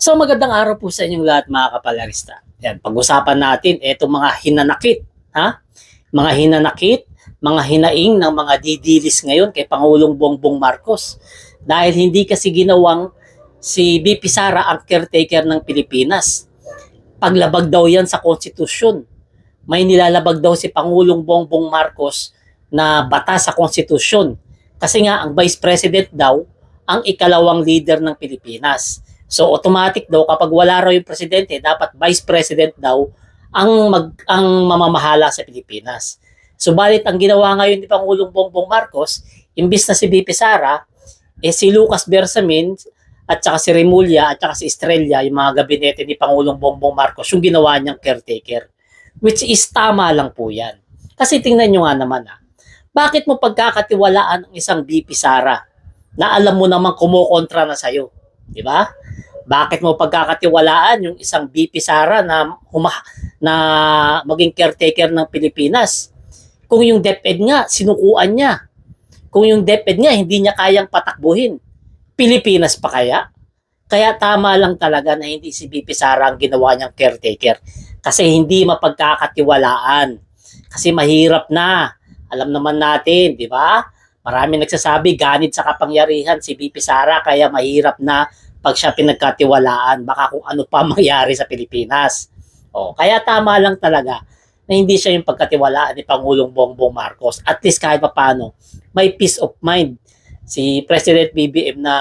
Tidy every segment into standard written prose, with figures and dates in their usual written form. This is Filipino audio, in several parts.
So magandang araw po sa inyong lahat mga kapalarista. Yan, pag-usapan natin itong mga hinanakit, ha? Mga hinanakit, mga hinaing ng mga didilis ngayon kay Pangulong Bongbong Marcos. Dahil hindi kasi ginawang si BP Sara ang caretaker ng Pilipinas. Paglabag daw yan sa konstitusyon. May nilalabag daw si Pangulong Bongbong Marcos na batas sa konstitusyon. Kasi nga ang Vice President daw ang ikalawang leader ng Pilipinas. So automatic daw kapag wala raw yung presidente, dapat vice president daw ang mamamahala sa Pilipinas. Subalit ang ginawa ngayon ni Pangulong Bongbong Marcos, imbis na si BP Sara, si Lucas Bersamin at saka si Remulla at saka si Estrella, yung mga gabinete ni Pangulong Bongbong Marcos, yung ginawa niyang caretaker. Which is tama lang po yan. Kasi tingnan nyo nga naman bakit mo pagkakatiwalaan ang isang BP Sara na alam mo naman kumukontra na sa'yo? Di ba? Bakit mo pagkakatiwalaan yung isang BP Sara na maging caretaker ng Pilipinas? Kung yung DepEd nga, sinukuan niya. Kung yung DepEd nga, hindi niya kayang patakbuhin. Pilipinas pa kaya? Kaya tama lang talaga na hindi si BP Sara ang ginawa niyang caretaker. Kasi hindi mapagkakatiwalaan. Kasi mahirap na. Alam naman natin, di ba? Marami nagsasabi, ganid sa kapangyarihan si BP Sara, kaya mahirap na pag siya pinagkatiwalaan, baka kung ano pa mangyari sa Pilipinas. Kaya tama lang talaga na hindi siya yung pagkatiwalaan ni Pangulong Bongbong Marcos. At least kahit pa paano, may peace of mind si President BBM na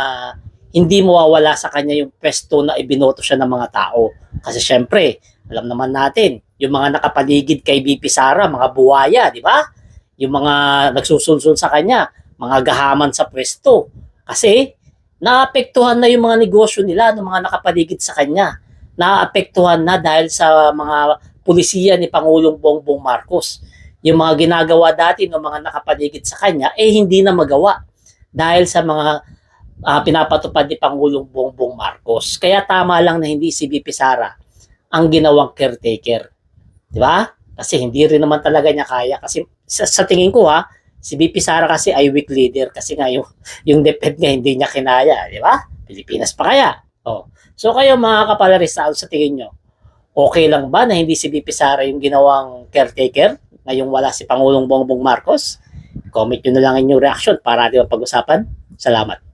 hindi mawawala sa kanya yung pwesto na ibinoto siya ng mga tao. Kasi syempre, alam naman natin, yung mga nakapaligid kay BP Sara, mga buwaya, di ba? Yung mga nagsusulsul sa kanya, mga gahaman sa pwesto. Kasi naapektuhan na yung mga negosyo nila ng mga nakapaligid sa kanya. Naapektuhan na dahil sa mga pulisiya ni Pangulong Bongbong Marcos. Yung mga ginagawa dati ng mga nakapaligid sa kanya, hindi na magawa dahil sa mga pinapatupad ni Pangulong Bongbong Marcos. Kaya tama lang na hindi si BP Sara ang ginawang caretaker. Di ba? Kasi hindi rin naman talaga niya kaya. Kasi sa tingin ko si BP Sara kasi ay weak leader. Kasi nga yung DepEd nga hindi niya kinaya. Di ba? Pilipinas pa kaya. So kayo mga kapalarista, sa tingin nyo, okay lang ba na hindi si BP Sara yung ginawang caretaker ngayong wala si Pangulong Bongbong Marcos? Comment nyo na lang inyong reaction para natin mapag-usapan. Salamat.